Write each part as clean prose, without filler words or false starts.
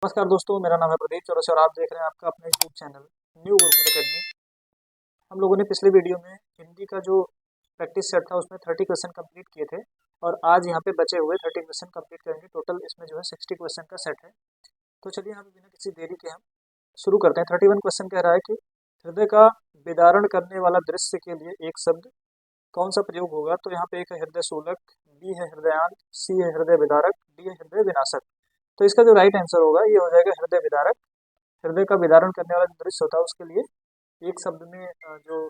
नमस्कार दोस्तों, मेरा नाम है प्रदीप चौरसिया और आप देख रहे हैं आपका अपना YouTube channel new Gurukul academy. हम लोगों ने पिछले वीडियो में हिंदी का जो प्रैक्टिस सेट था उसमें 30 क्वेश्चन कंप्लीट किए थे और आज यहाँ पे बचे हुए 30 क्वेश्चन कंप्लीट करेंगे। टोटल इसमें जो है 60 क्वेश्चन का सेट है। तो चलिए यहाँ पे बिना किसी देरी के हम शुरू करते हैं। 31 क्वेश्चन कह रहा है कि हृदय का विदारण करने वाला दृश्य के लिए एक शब्द कौन सा प्रयोग होगा। तो यहाँ पे एक है हृदय सूलक, बी है हृदयांत, सी है हृदय विदारक, डी है हृदय विनाशक। तो इसका जो राइट आंसर होगा ये हो जाएगा हृदय विदारक। हृदय का विदारण करने वाला जो दृश्य होता है उसके लिए एक शब्द में जो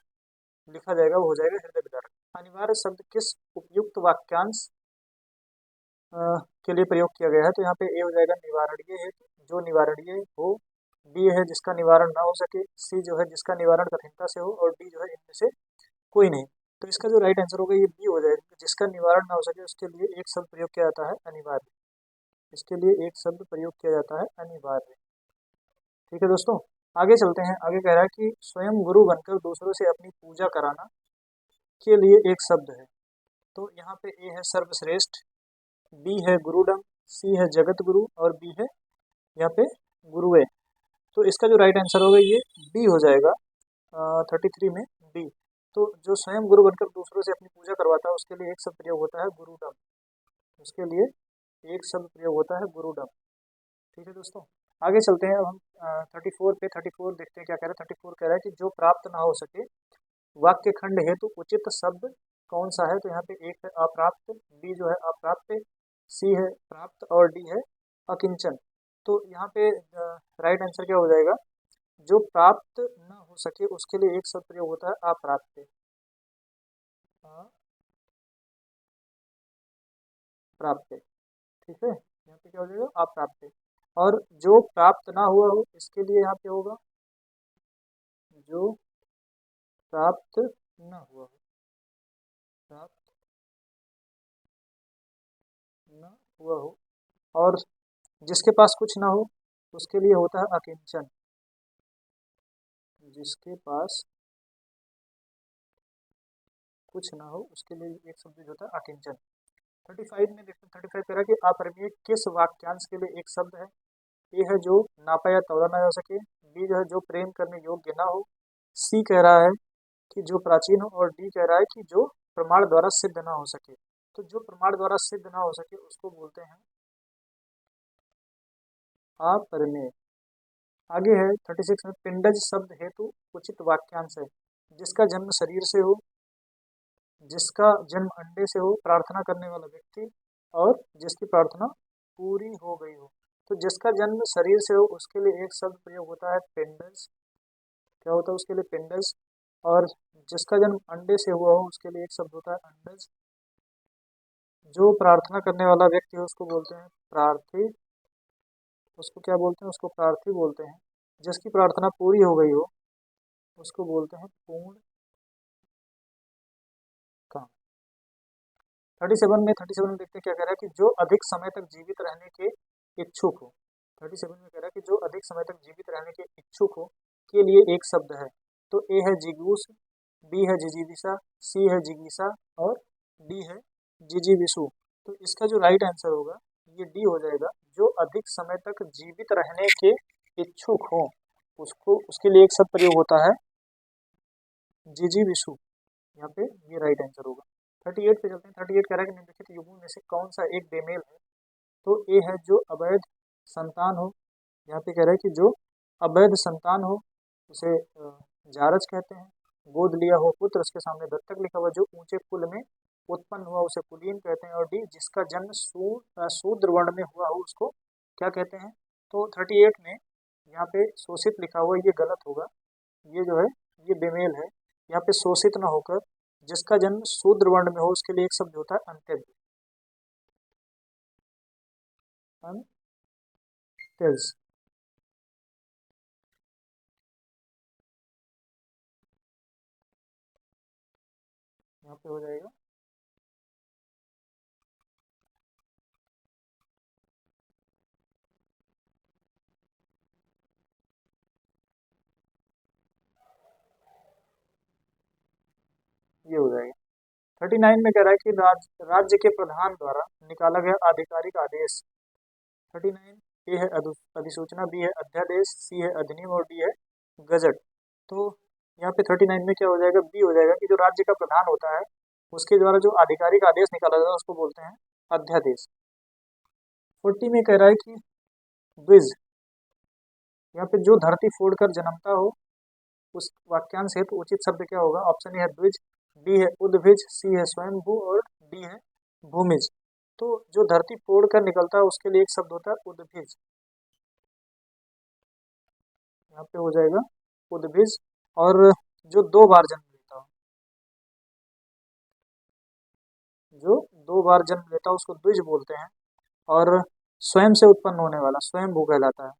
लिखा जाएगा वो हो जाएगा हृदय विदारक। अनिवार्य शब्द किस उपयुक्त वाक्यांश अ, के लिए प्रयोग किया गया है। तो यहाँ पे ए हो जाएगा निवारणीय है, जो निवारणीय हो। बी है जिसका निवारण ना हो सके, सी जो है जिसका निवारण कठिनता से हो, और डी जो है इनमें से कोई नहीं। तो इसका जो राइट आंसर होगा ये बी हो जाएगा, जिसका निवारण ना हो सके उसके लिए एक शब्द प्रयोग किया जाता है अनिवार्य। इसके लिए एक शब्द प्रयोग किया जाता है अनिवार्य। ठीक है दोस्तों, आगे चलते हैं। आगे कह रहा है कि स्वयं गुरु बनकर दूसरों से अपनी पूजा कराना के लिए एक शब्द है। तो यहाँ पे ए है सर्वश्रेष्ठ, बी है गुरुडम, सी है जगत गुरु, और बी है यहाँ पे गुरुए। तो इसका जो राइट आंसर होगा ये बी हो जाएगा 33 में बी। तो जो स्वयं गुरु बनकर दूसरों से अपनी पूजा करवाता है उसके लिए एक शब्द प्रयोग होता है गुरुडम। उसके लिए एक शब्द प्रयोग होता है गुरुडम। ठीक है दोस्तों, आगे चलते हैं। अब हम 34 पे 34 देखते हैं क्या कह रहा है। 34 कह रहा है कि जो प्राप्त ना हो सके वाक्य खंड हेतु उचित शब्द कौन सा है। तो यहाँ पे एक है अप्राप्त, बी जो है अप्राप्य, सी है प्राप्त, और डी है अकिंचन। तो यहाँ पे राइट आंसर क्या हो जाएगा, जो प्राप्त न हो सके उसके लिए एक शब्द प्रयोग होता है अप्राप्य। प्राप्त, ठीक है, यहाँ पे क्या हो जाएगा अप्राप्य। और जो प्राप्त ना हुआ हो इसके लिए यहाँ पे होगा जो प्राप्त न हुआ हो, प्राप्त न हुआ हो। और जिसके पास कुछ ना हो उसके लिए होता है अकिंचन। जिसके पास कुछ ना हो उसके लिए एक शब्द जो होता है अकिंचन। 35 में देखते हैं। 35 कह रहा है कि अपरिमेय किस वाक्यांश के लिए एक शब्द है। ए है जो नापा या तौला ना जा सके, बी जो है जो प्रेम करने योग्य ना हो, सी कह रहा है कि जो प्राचीन हो, और डी कह रहा है कि जो प्रमाण द्वारा सिद्ध ना हो सके। तो जो प्रमाण द्वारा सिद्ध ना हो सके उसको बोलते हैं अपरिमेय। आगे है 36 में पिंडज शब्द हेतु उचित वाक्यांश है। जिसका जन्म शरीर से हो, जिसका जन्म अंडे से हो, प्रार्थना करने वाला व्यक्ति, और जिसकी प्रार्थना पूरी हो गई हो। तो जिसका जन्म शरीर से हो उसके लिए एक शब्द प्रयोग होता है पिंडज। क्या होता है उसके लिए पिंडज। और जिसका जन्म अंडे से हुआ हो उसके लिए एक शब्द होता है अंडज। जो प्रार्थना करने वाला व्यक्ति है उसको बोलते हैं प्रार्थी। उसको क्या बोलते हैं, उसको प्रार्थी बोलते हैं। जिसकी प्रार्थना पूरी हो गई हो उसको बोलते हैं पूर्ण काम। 37 में देखते हैं क्या कह रहा है कि जो अधिक समय तक जीवित रहने के इच्छुक हो। 37 में कह रहा है कि जो अधिक समय तक जीवित रहने के इच्छुक हो के लिए एक शब्द है। तो ए है जिगूस, बी है जिजीविसा, सी है जिगीसा, और डी है जिजीविसु। तो इसका जो राइट आंसर होगा ये डी हो जाएगा, जो अधिक समय तक जीवित रहने के इच्छुक हो उसको उसके लिए एक शब्द प्रयोग होता है जिजीविसु। यहाँ पे ये राइट आंसर होगा। 38 पे चलते हैं। 38 कह रहा है कि निम्नलिखित युग्मों में से कौन सा एक बेमेल है। तो ए है जो अवैध संतान हो। यहाँ पे कह रहा है कि जो अवैध संतान हो उसे जारज कहते हैं। गोद लिया हो पुत्र, उसके सामने दत्तक लिखा हुआ, जो ऊंचे कुल में उत्पन्न हुआ उसे कुलीन कहते हैं। और डी जिसका जन्म शूद्र वर्ण में हुआ हो उसको क्या कहते हैं। तो 38 में यहाँ पे शोषित लिखा हुआ ये गलत होगा। ये जो है ये बेमेल है। यहाँ पे शोषित न होकर जिसका जन्म शूद्र वर्ण में हो उसके लिए एक शब्द होता है अंत्यज। अंत्यज, यहाँ पे हो जाएगा ये हो जाएगा। 39 में कह रहा है कि राज्य के प्रधान द्वारा निकाला गया आधिकारिक आदेश। 39 ए है अधिसूचना, बी है अध्यादेश, सी है अधिनियम और डी है गजट। तो यहाँ पे 39 में क्या हो जाएगा, बी हो जाएगा कि जो राज्य का प्रधान होता है उसके द्वारा जो आधिकारिक आदेश निकाला जाता है उसको बोलते हैं अध्यादेश। 40 में कह रहा है कि द्विज, यहाँ पे जो धरती फोड़ कर जन्मता हो उस वाक्यांश हेतु उचित शब्द क्या होगा। ऑप्शन ए है द्विज, बी है उद्भिज, सी है स्वयंभू और डी है भूमिज। तो जो धरती फोड़ कर निकलता है उसके लिए एक शब्द होता है उद्भिज, यहाँ पे हो जाएगा उद्भिज। और जो दो बार जन्म लेता हो, जो दो बार जन्म लेता है उसको द्विज बोलते हैं। और स्वयं से उत्पन्न होने वाला स्वयंभू कहलाता है,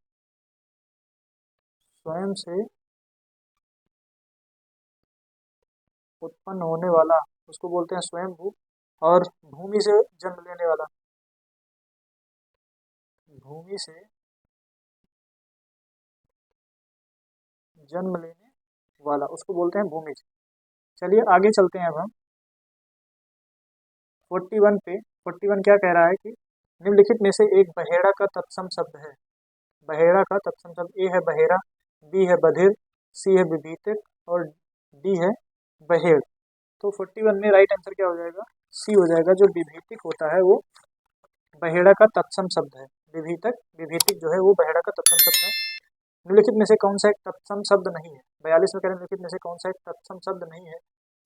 स्वयं से उत्पन्न होने वाला उसको बोलते हैं स्वयंभू। और भूमि से जन्म लेने वाला, भूमि से जन्म लेने वाला उसको बोलते हैं भूमिज। चलिए आगे चलते हैं अब हम 41 पे। 41 क्या कह रहा है कि निम्नलिखित में से एक बहेड़ा का तत्सम शब्द है। बहेड़ा का तत्सम शब्द, ए है बहेरा, बी है बधिर, सी है विभीतिक और डी है बहेड़। तो 41 में राइट आंसर क्या हो जाएगा, सी हो जाएगा। जो विभीतिक होता है वो बहेड़ा का तत्सम शब्द है। विभीतिक जो है वो बहेड़ा का तत्सम शब्द है। निम्नलिखित में से कौन सा एक तत्सम शब्द नहीं है। 42 में कह रहे हैं निम्नलिखित में से कौन सा एक तत्सम शब्द नहीं है।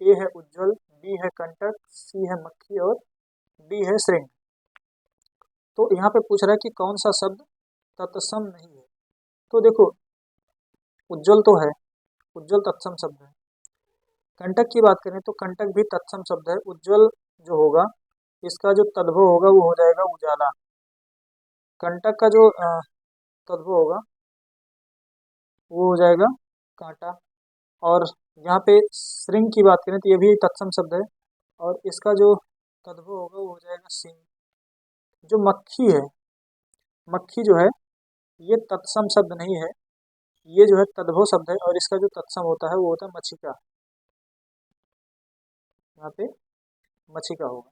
ए है उज्ज्वल, बी है कंटक, सी है मक्खी और डी है श्रृंग। तो यहाँ पे पूछ रहा है कि कौन सा शब्द तत्सम नहीं है। तो देखो उज्ज्वल तो है, उज्ज्वल तत्सम शब्द है। कंटक की बात करें तो कंटक भी तत्सम शब्द है। उज्ज्वल जो होगा इसका जो तद्भव होगा वो हो जाएगा उजाला। कंटक का जो तद्भव होगा वो हो जाएगा कांटा। और यहाँ पे श्रृंग की बात करें तो ये भी तत्सम शब्द है और इसका जो तद्भव होगा वो हो जाएगा सिंह। जो मक्खी है, मक्खी जो है ये तत्सम शब्द नहीं है, ये जो है तद्भव शब्द है और इसका जो तत्सम होता है वो होता है मक्षिका। यहाँ पे मक्षिका होगा।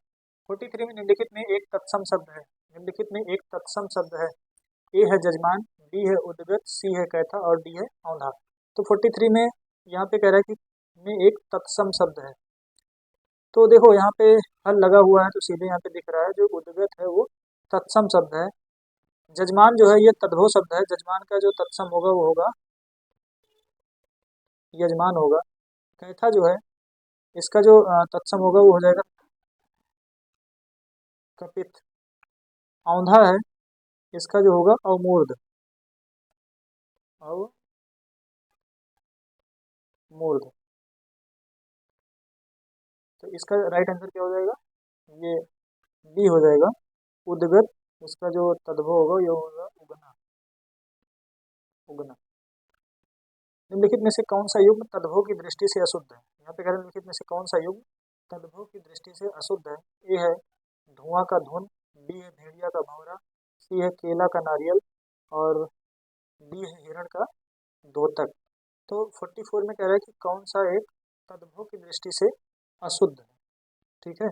43 में निम्नलिखित में एक तत्सम शब्द है। निम्नलिखित में एक तत्सम शब्द है। ए है जजमान, बी है उद्गत, सी है कैथा और डी है औंधा। तो 43 में यहाँ पे कह रहा है कि में एक तत्सम शब्द है। तो देखो यहाँ पे हल लगा हुआ है तो सीधे यहाँ पे दिख रहा है जो उद्गत है वो तत्सम शब्द है। जजमान जो है ये तद्भव शब्द है। जजमान का जो तत्सम होगा वो होगा यजमान होगा। कैथा जो है इसका जो तत्सम होगा वो हो जाएगा कपित। औंधा है इसका जो होगा अवमूर्ध, अवमूर्ध। तो इसका राइट आंसर क्या हो जाएगा, ये बी हो जाएगा उद्गत। इसका जो तद्भव होगा ये होगा उगना, उगना। निम्नलिखित में से कौन सा युग्म तद्भव की दृष्टि से अशुद्ध है। यहाँ पे कह रहे हैं निम्नलिखित में से कौन सा युग्म तद्भव की दृष्टि से अशुद्ध है। ए है धुआं का धुन, बी है भेड़िया का भौरा, सी है केला का नारियल और डी है हिरण का धोतक। तो 44 में कह रहा है कि कौन सा एक तद्भव की दृष्टि से अशुद्ध है। ठीक है,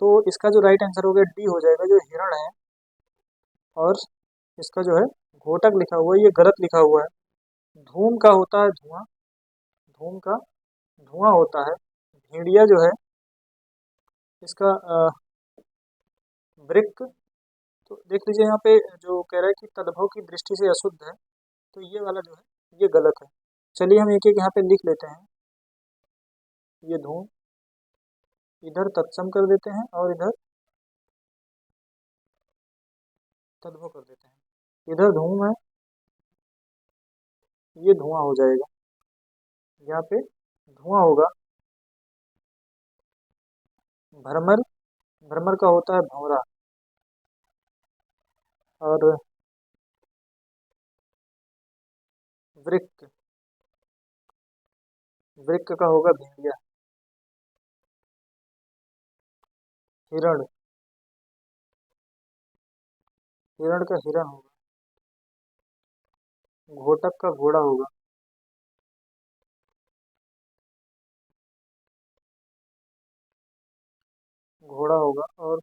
तो इसका जो राइट आंसर हो गया डी हो जाएगा जो हिरण है। और इसका जो है घोटक लिखा हुआ है ये गलत लिखा हुआ है। धूम का होता है धुआं, धूम का धुआं होता है। भेड़िया जो है इसका वृक्क। तो देख लीजिए यहाँ पे जो कह रहा है कि तद्भव की दृष्टि से अशुद्ध है तो ये वाला जो है ये गलत है। चलिए हम एक एक यहाँ पे लिख लेते हैं। ये धूम इधर तत्सम कर देते हैं और इधर तद्भव कर देते हैं। इधर धूम है, ये धुआं हो जाएगा। यहाँ पे धुआं होगा। भ्रमर, भ्रमर का होता है भंवरा। और वृक्क, वृक्क का होगा भेड़िया। हिरण, हिरण का हिरण होगा। घोटक का घोड़ा होगा। घोड़ा होगा। और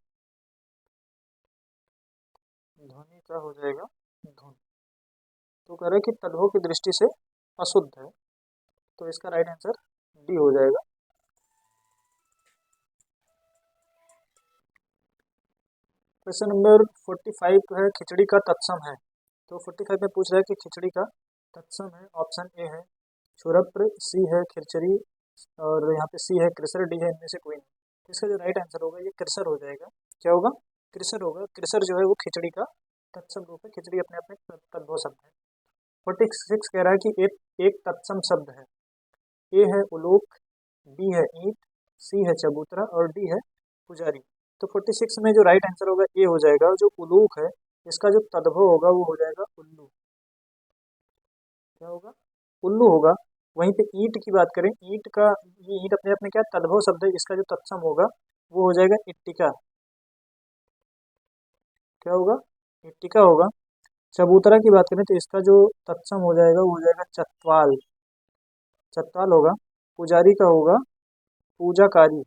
ध्वनि का हो जाएगा तो कह रहा है कि तद्भव की दृष्टि से अशुद्ध है, तो इसका राइट आंसर डी हो जाएगा। क्वेश्चन नंबर 45 है खिचड़ी का तत्सम है। तो 45 में पूछ रहा है कि खिचड़ी का तत्सम है। ऑप्शन ए है क्षुरप्र, सी है खिरचरी और यहाँ पे सी है कृसर, डी है इनमें से कोई नहीं। तो इसका जो राइट आंसर होगा ये कृसर हो जाएगा। क्या होगा? कृसर होगा। कृसर जो है वो खिचड़ी का तत्सम रूप है। खिचड़ी अपने आप में तद्भव शब्द है। 46 कह रहा है कि एक तत्सम शब्द है। ए है उलोक, बी है ईंट, सी है चबूतरा और डी है पुजारी। तो 46 में जो राइट आंसर होगा ए हो जाएगा। जो उलूक है इसका जो तद्भव होगा वो हो जाएगा उल्लू। क्या होगा? उल्लू होगा। वहीं पे ईंट की बात करें, ईंट का ये ईंट अपने आप में क्या तद्भव शब्द है, इसका जो तत्सम होगा वो हो जाएगा इट्टिका। क्या होगा? इट्टिका होगा। चबूतरा की बात करें तो इसका जो तत्सम हो जाएगा वो हो जाएगा चत्वाल। चत्वाल होगा। पुजारी का होगा पूजाकारी।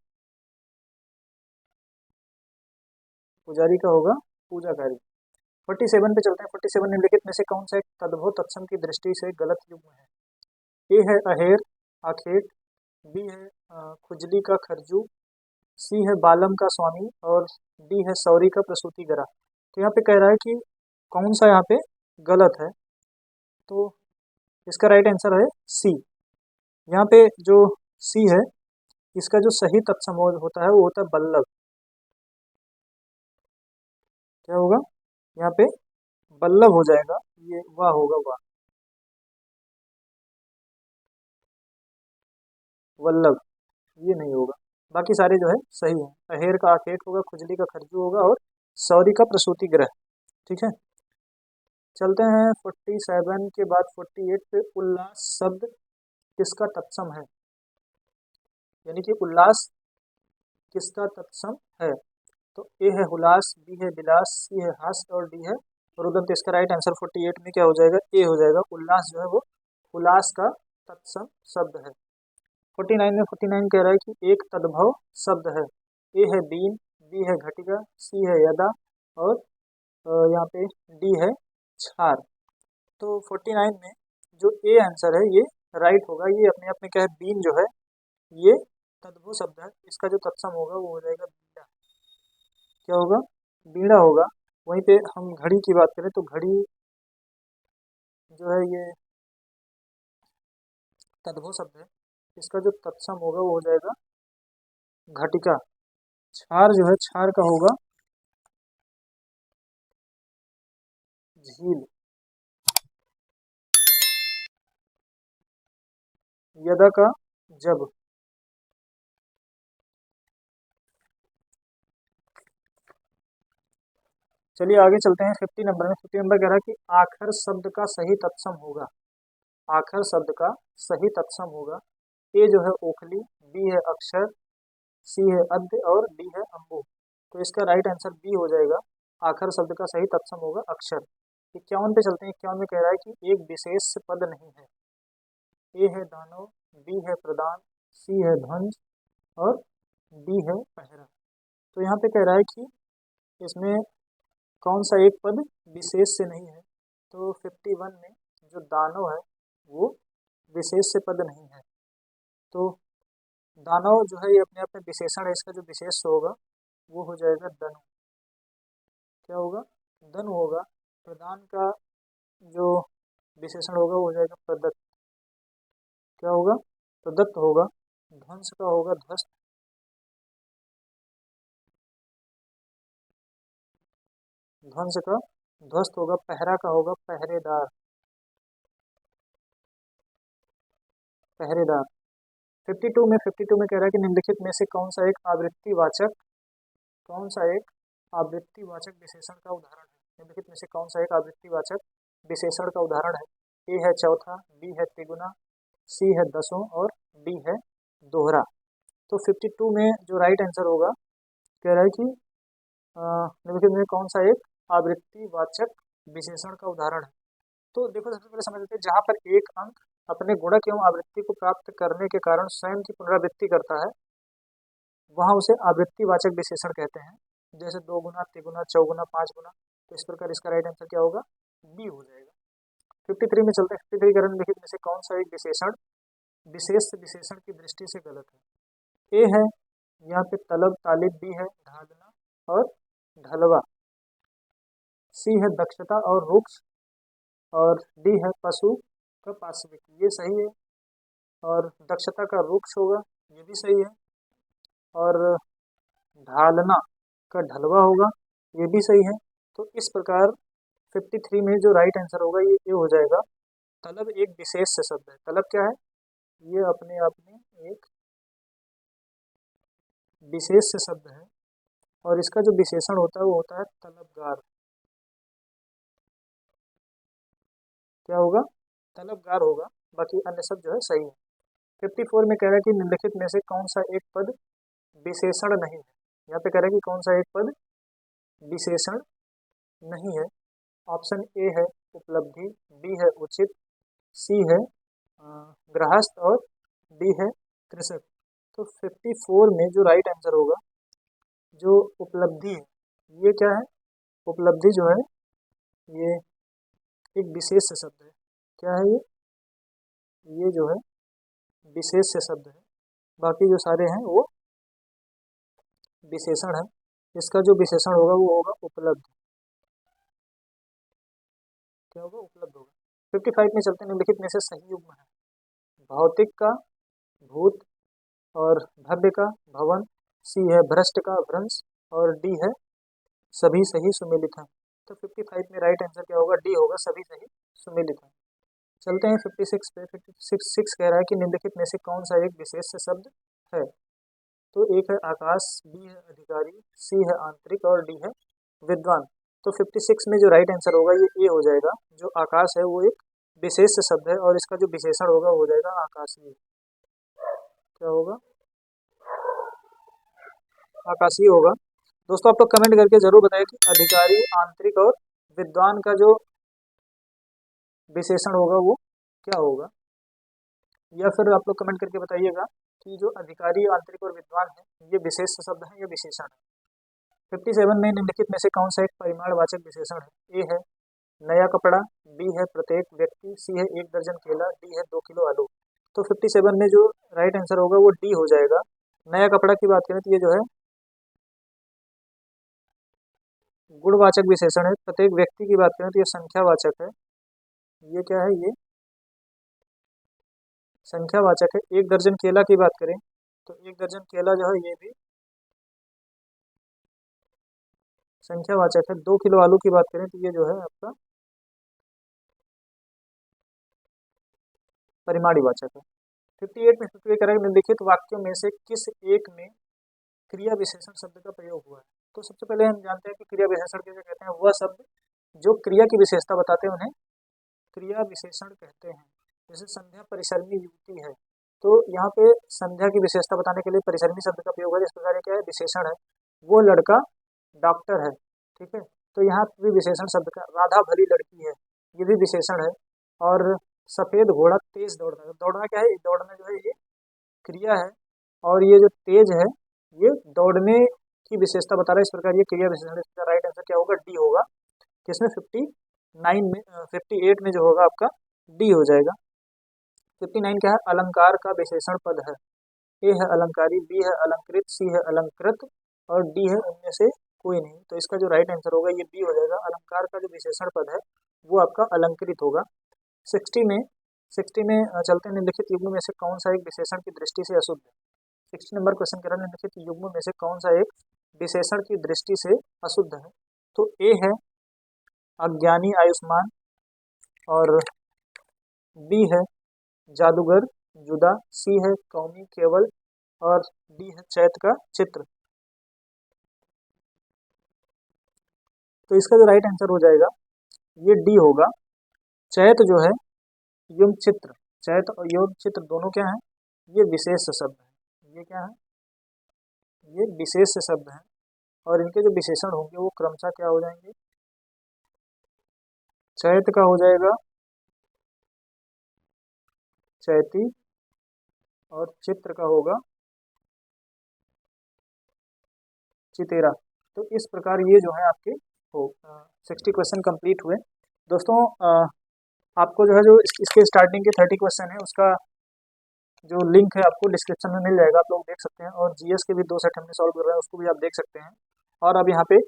पुजारी का होगा पूजाकारी। 47 पे चलते हैं। 47 निम्नलिखित में से कौन सा एक तद्भव तत्सम की दृष्टि से गलत युग्म है? ए है अहेर आखेट, बी है खुजली का खरजू, सी है बालम का स्वामी और डी है सौरी का प्रसूति गरा। तो यहाँ पे कह रहा है कि कौन सा यहाँ पे गलत है, तो इसका राइट आंसर है सी। यहाँ पे जो सी है इसका जो सही तत्सम होता है वो होता है बल्लभ। क्या होगा? यहाँ पे बल्लभ हो जाएगा। ये वाह होगा, वाह, वल्लभ। ये नहीं होगा। बाकी सारे जो है सही है। अहेर का आखेट होगा, खुजली का खरजू होगा और सौरी का प्रसूति ग्रह। ठीक है, चलते हैं 47 के बाद 48 पे। उल्लास शब्द किसका तत्सम है? यानी कि उल्लास किसका तत्सम है? तो ए है हुलास, बी है बिलास, सी है हास और डी है रुदन। तो इसका राइट आंसर 48 में क्या हो जाएगा? ए हो जाएगा। उल्लास जो है वो हुलास का तत्सम शब्द है। 49 में 49 कह रहा है कि एक तद्भव शब्द है। ए है बीन, बी है घटिका, सी है यदा और यहाँ पे डी है छार। तो 49 में जो ए आंसर है ये राइट होगा। ये अपने आप में क्या है? बीन जो है ये तद्भव शब्द है। इसका जो तत्सम होगा वो हो जाएगा बीड़ा। क्या होगा? बीड़ा होगा। वहीं पे हम घड़ी की बात करें तो घड़ी जो है ये तद्भव शब्द है। इसका जो तत्सम होगा वो हो जाएगा घटिका। छार जो है छार का होगा झील। यदा का जब। चलिए आगे चलते हैं 50 नंबर में। 50 नंबर कह रहा है कि आखर शब्द का सही तत्सम होगा। आखर शब्द का सही तत्सम होगा। ए जो है ओखली, बी है अक्षर, सी है अद्य और डी है अम्बु। तो इसका राइट आंसर बी हो जाएगा। आखर शब्द का सही तत्सम होगा अक्षर। 51 पे चलते हैं। 51 में कह रहा है कि एक विशेष पद नहीं है। ए है दानव, बी है प्रदान, सी है ध्वंस और डी है पहरा। तो यहाँ पे कह रहा है कि इसमें कौन सा एक पद विशेष से नहीं है? तो 51 में जो दानव है वो विशेष से पद नहीं है। तो दानव जो है ये अपने आप में विशेषण है। इसका जो विशेष होगा वो हो जाएगा दनु। क्या होगा? दनु होगा। प्रदान का जो विशेषण होगा वो हो जाएगा प्रदत्त। क्या होगा? प्रदत्त होगा। ध्वंस का होगा ध्वस्त। ध्वंस का ध्वस्त होगा। पहरा का होगा पहरेदार। पहरेदार। 52 में कह रहा है कि निम्नलिखित में से कौन सा एक आवृत्तिवाचक कौन सा एक आवृत्तिवाचक विशेषण का उदाहरण है? निम्नलिखित में से कौन सा एक आवृत्तिवाचक विशेषण का उदाहरण है? ए है चौथा, बी है तिगुना, सी है दसों और डी है दोहरा। तो 52 में जो राइट आंसर होगा कह रहा है कि निम्नलिखित में कौन सा एक आवृत्तिवाचक विशेषण का उदाहरण है? तो देखो सबसे पहले समझ लेते हैं। जहाँ पर एक अंक अपने गुणक एवं आवृत्ति को प्राप्त करने के कारण स्वयं की पुनरावृत्ति करता है वहाँ उसे आवृत्तिवाचक विशेषण कहते हैं। जैसे दो गुना, तिगुना, चौगुना, पांच गुना। तो इस प्रकार इसका राइट आंसर क्या होगा? बी हो जाएगा। 53 में चलते हैं। 53 का निम्नलिखित में से कौन सा एक विशेषण विशेष विशेषण की दृष्टि से गलत है? ए है यहाँ पे तलब तालिब, बी है ढालना और ढलवा, सी है दक्षता और रुक्ष, और डी है पशु का पार्श्विक, ये सही है। और दक्षता का रुक्ष होगा, ये भी सही है। और ढालना का ढलवा होगा, ये भी सही है। तो इस प्रकार 53 में जो राइट आंसर होगा ये हो जाएगा। तलब एक विशेष से शब्द है। तलब क्या है? ये अपने आप में एक विशेष से शब्द है और इसका जो विशेषण होता है वो होता है तलबगार। क्या होगा? तलबगार होगा। बाकी अन्य सब जो है सही है। 54 में कह रहा है कि निम्नलिखित में से कौन सा एक पद विशेषण नहीं है? यहाँ पे कह रहा है कि कौन सा एक पद विशेषण नहीं है। ऑप्शन ए है उपलब्धि, बी है उचित, सी है गृहस्थ और डी है कृषक। तो 54 में जो राइट आंसर होगा, जो उपलब्धि है, ये क्या है? उपलब्धि जो है ये एक विशेष से शब्द है। क्या है ये जो है विशेष से शब्द है। बाकी जो सारे हैं वो विशेषण है। इसका जो विशेषण होगा वो होगा उपलब्ध। क्या होगा? उपलब्ध होगा। 55 में चलते हैं। निम्नलिखित में से सही युग्म है? भौतिक का भूत और भव्य का भवन, सी है भ्रष्ट का भ्रंश और डी है सभी सही सुमेलित हैं। तो 55 में राइट आंसर क्या होगा? डी होगा, सभी सही सुमेलित हैं। चलते हैं 56 पे। 56 कह रहा है कि निम्नलिखित में से कौन सा एक विशेष शब्द है? तो एक है आकाश, बी है अधिकारी, सी है आंतरिक और डी है विद्वान। तो 56 में जो राइट आंसर होगा ये ए हो जाएगा। जो आकाश है वो एक विशेष शब्द है और इसका जो विशेषण होगा वो हो जाएगा आकाशीय। क्या होगा? आकाशीय होगा। दोस्तों आप लोग कमेंट करके जरूर बताएं कि अधिकारी, आंतरिक और विद्वान का जो विशेषण होगा वो क्या होगा। या फिर आप लोग कमेंट करके बताइएगा कि जो अधिकारी, आंतरिक और विद्वान है ये विशेष शब्द है या विशेषण है। 57 में निम्नलिखित में से कौन सा एक परिमाणवाचक विशेषण है? ए है नया कपड़ा, बी है प्रत्येक व्यक्ति, सी है 1 दर्जन केला, डी है 2 किलो आलू। तो 57 में जो राइट आंसर होगा वो डी हो जाएगा। नया कपड़ा की बात करें तो ये जो है गुणवाचक विशेषण है। प्रत्येक व्यक्ति की बात करें तो ये संख्यावाचक है। ये क्या है? ये संख्यावाचक है। 1 दर्जन केला की बात करें तो 1 दर्जन केला जो है ये भी संख्यावाचक है। 2 किलो आलू की बात करें तो ये जो है आपका परिमाणीवाचक है। 58 में 58 करेंगे निम्नलिखित वाक्यों में से किस एक में क्रिया विशेषण शब्द का प्रयोग हुआ है? तो सबसे पहले हम जानते हैं कि क्रिया विशेषण किसे कहते हैं। वह शब्द जो क्रिया की विशेषता बताते हैं उन्हें क्रिया विशेषण कहते हैं। जैसे संध्या परिसरणी युवती है, तो यहाँ पे संध्या की विशेषता बताने के लिए परिसरणी शब्द का प्रयोग है। इस प्रकार ये क्या है? विशेषण है। वो लड़का डॉक्टर है, ठीक है, तो यहाँ भी विशेषण शब्द का। राधा भली लड़की है, ये भी विशेषण है। और सफेद घोड़ा तेज दौड़ना है। दौड़ना क्या है? दौड़ना जो है ये क्रिया है और ये जो तेज है ये दौड़ने की विशेषता बता रहा है। इस प्रकार ये क्रिया विशेषण। इसका राइट आंसर क्या होगा? डी होगा। किसमें? 59 में 58 में जो होगा आपका डी हो जाएगा। 59 क्या है? अलंकार का विशेषण पद है। ए है अलंकारी, बी है अलंकृत, सी है अलंकृत और डी है उनमें से कोई नहीं। तो इसका जो राइट आंसर होगा ये बी हो जाएगा। अलंकार का जो विशेषण पद है वो आपका अलंकृत होगा। 60 में चलते हैं। निम्नलिखित युग्म में से कौन सा एक विशेषण की दृष्टि से अशुद्ध है? 60 नंबर क्वेश्चन कह रहा है निम्नलिखित युग्म में से कौन सा एक विशेषण की दृष्टि से अशुद्ध है? तो ए है अज्ञानी आयुष्मान और बी है जादूगर जुदा, सी है कौमी केवल और डी है चैत का चित्र। तो इसका जो राइट आंसर हो जाएगा ये डी होगा। चैत जो है युग चित्र, चैत और योग चित्र दोनों क्या है? ये विशेष शब्द है। ये क्या है? ये विशेष शब्द है और इनके जो विशेषण होंगे वो क्रमशः क्या हो जाएंगे? चैत का हो जाएगा चैती और चित्र का होगा चितेरा। तो इस प्रकार ये जो है आपके हो 60 क्वेश्चन कंप्लीट हुए। दोस्तों आपको जो है जो इसके स्टार्टिंग के 30 क्वेश्चन है उसका जो लिंक है आपको डिस्क्रिप्शन में मिल जाएगा, आप लोग देख सकते हैं। और जीएस के भी 2 सेट हमने सॉल्व कर रहे हैं, उसको भी आप देख सकते हैं। और अब यहाँ पे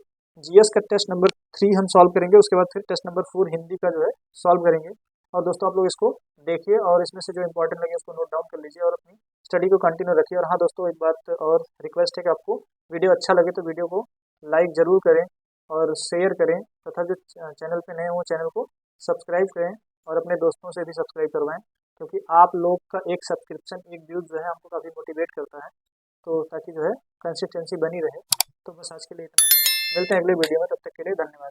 जीएस का टेस्ट नंबर 3 हम सॉल्व करेंगे, उसके बाद फिर टेस्ट नंबर 4 हिंदी का जो है सॉल्व करेंगे। और दोस्तों आप लोग इसको देखिए और इसमें से जो इंपॉर्टेंट लगे उसको नोट डाउन कर लीजिए और अपनी स्टडी को कंटिन्यू रखिए। और हाँ दोस्तों, एक बात और रिक्वेस्ट है कि आपको वीडियो अच्छा लगे तो वीडियो को लाइक ज़रूर करें और शेयर करें, तथा जो चैनल पे नए हो चैनल को सब्सक्राइब करें और अपने दोस्तों से भी सब्सक्राइब करवाएं, क्योंकि आप लोग का एक सब्सक्रिप्शन, एक व्यूज़ जो है हमको काफ़ी मोटिवेट करता है, तो ताकि जो है कंसिस्टेंसी बनी रहे। तो बस आज के लिए इतना ही, मिलते हैं अगले वीडियो में, तब तक के लिए धन्यवाद।